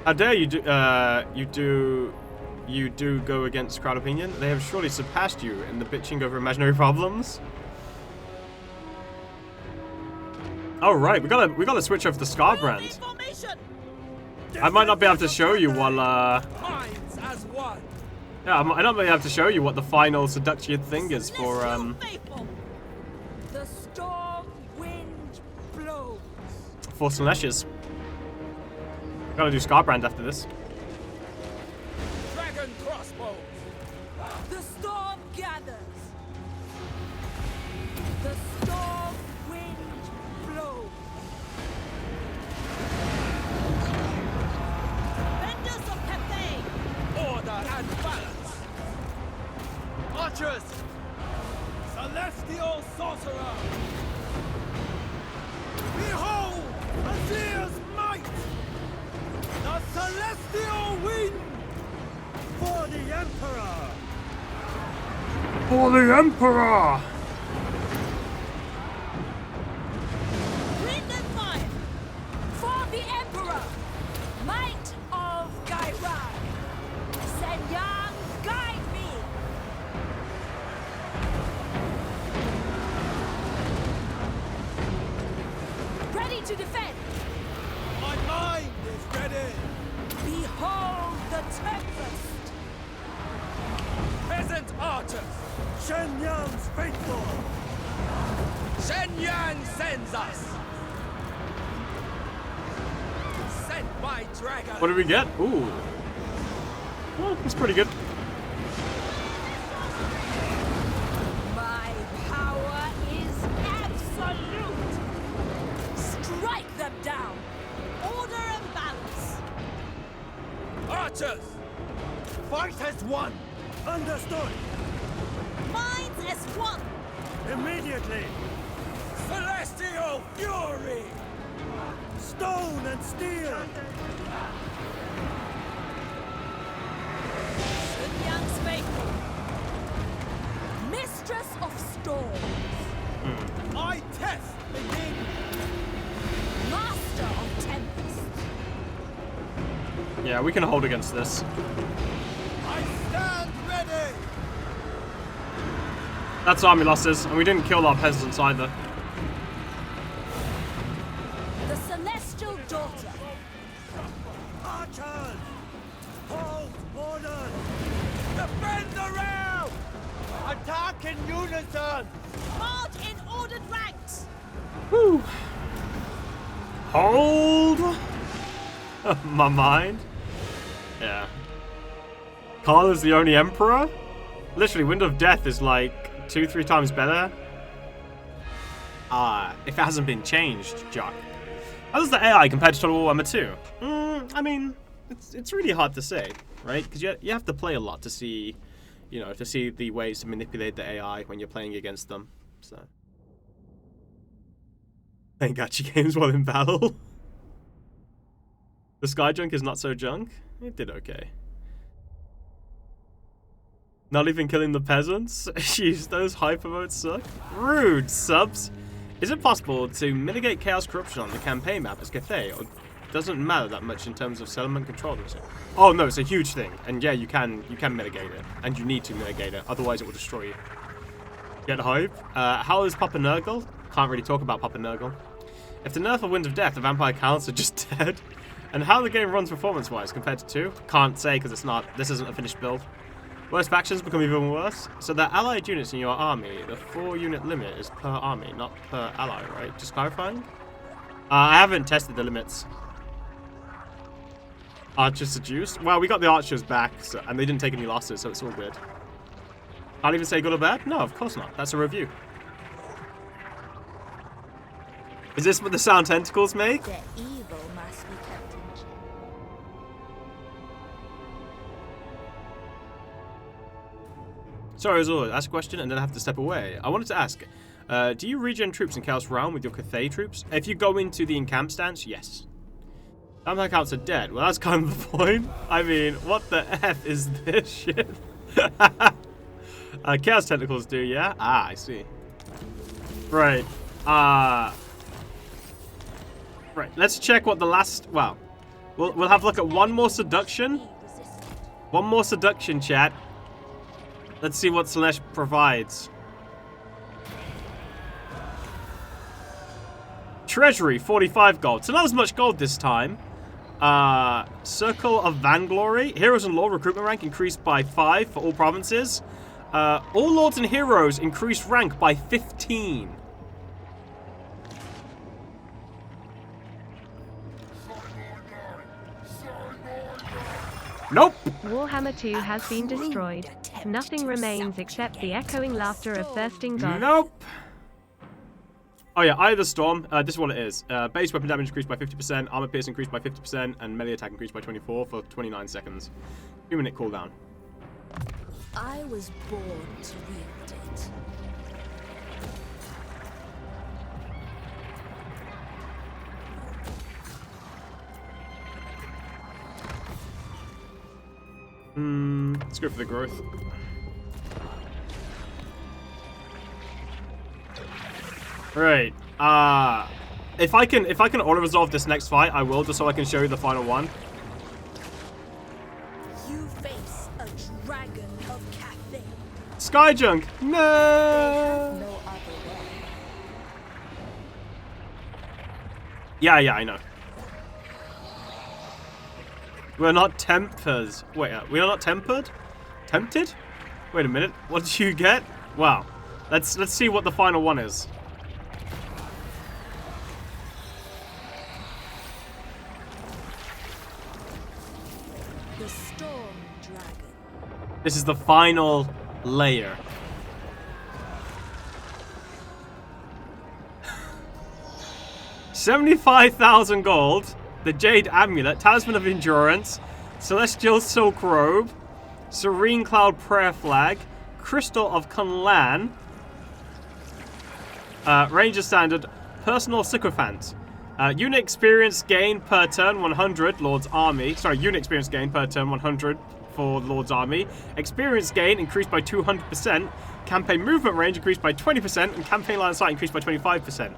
How dare you do go against crowd opinion? They have surely surpassed you in the bitching over imaginary problems. Oh right, we gotta switch over to Scar brand. I might not be able to show you what Minds as one! yeah, I might not be able to show you what the final seduction thing is for The storm wind blows. for Slash's. Gotta do Scar brand after this. Dragon crossbows! The storm gathers. The storm wind blows. Vendors of Cathay. Order and balance. Archers! Celestial sorcerer! Behold, Azir's might! The celestial wind! For the Emperor! For the Emperor! Wind and fire. For the Emperor. Might of Gairan. Senyang, guide me. Ready to defend. My mind is ready! Behold the tempest. Peasant archers! Shenyang's faithful! Shenyang sends us! Sent by dragon! What did we get? Ooh. Well, it's pretty good. My power is absolute. Strike them down. Order and balance. Archers! Fight as one! Understood! Minds as one. Immediately! Celestial fury! Stone and steel! Sunyang's faithful. Mistress of storms. My test begins! Master of tempests. Yeah, we can hold against this. I stand ready! That's army losses, and we didn't kill our peasants either. The celestial daughter. Archers! Hold order! Defend the rail! Attack in unison! March in ordered ranks. Whew. Hold my mind. Yeah. Carla's the only emperor? Literally, Wind of Death is like 2-3 times better. If it hasn't been changed, Jock. How does the AI compare to Total Warhammer 2? I mean, it's really hard to say, right? Because you have to play a lot to see, you know, to see the ways to manipulate the AI when you're playing against them. So, playing gacha games while in battle. The Sky Junk is not so junk. It did okay. Not even killing the peasants? Jeez, those hyper modes suck. Rude, subs. Is it possible to mitigate chaos corruption on the campaign map as Cathay, or doesn't matter that much in terms of settlement control? Oh no, it's a huge thing, and yeah, you can mitigate it, and you need to mitigate it, otherwise it will destroy you. Get hype. How is Papa Nurgle? Can't really talk about Papa Nurgle. If the nerf of Wind of Death, the vampire counts are just dead. And how the game runs performance-wise compared to 2? Can't say because this isn't a finished build. Worst factions become even worse. So the allied units in your army, the 4-unit limit is per army, not per ally, right? Just clarifying. I haven't tested the limits. Archers seduced? Well, we got the archers back, so, and they didn't take any losses, so it's all good. Can't even say good or bad? No, of course not. That's a review. Is this what the sound tentacles make? The evil must be kept in check. Sorry, as always, ask a question and then I have to step away. I wanted to ask, do you regen troops in Chaos Realm with your Cathay troops? If you go into the encamp stance, yes. Vampire counts are dead. Well, that's kind of the point. I mean, what the F is this shit? Chaos Tentacles do, yeah? Ah, I see. Right. Right, let's check what the last... Well, we'll have a look at one more seduction. One more seduction, chat. Let's see what Slanesh provides. Treasury, 45 gold. So not as much gold this time. Circle of Vainglory. Heroes and Lord recruitment rank increased by 5 for all provinces. All Lords and Heroes increased rank by 15. Nope. Warhammer 2 has been destroyed. Nothing remains except the echoing laughter of thirsting gods. Nope. Oh yeah, Eye of the Storm. This is what it is. Base weapon damage increased by 50%, armor pierce increased by 50%, and melee attack increased by 24 for 29 seconds. 2-minute cooldown. I was born to wield it. Let's go for the growth. Right. If I can auto resolve this next fight, I will, just so I can show you the final one. You face a dragon of Cathay. Skyjunk! No! No other way. Yeah, I know. We're not tempers. Wait, we are not tempered? Tempted? Wait a minute. What did you get? Wow. Let's see what the final one is. The Storm Dragon. This is the final layer. $75,000 gold. The Jade Amulet, Talisman of Endurance, Celestial Silk Robe, Serene Cloud Prayer Flag, Crystal of Kunlan, Ranger Standard, Personal Sycophant. Unit experience gain per turn 100, Lord's Army. Sorry, unit experience gain per turn 100 for Lord's Army. Experience gain increased by 200%. Campaign movement range increased by 20%, and campaign line of sight increased by 25%.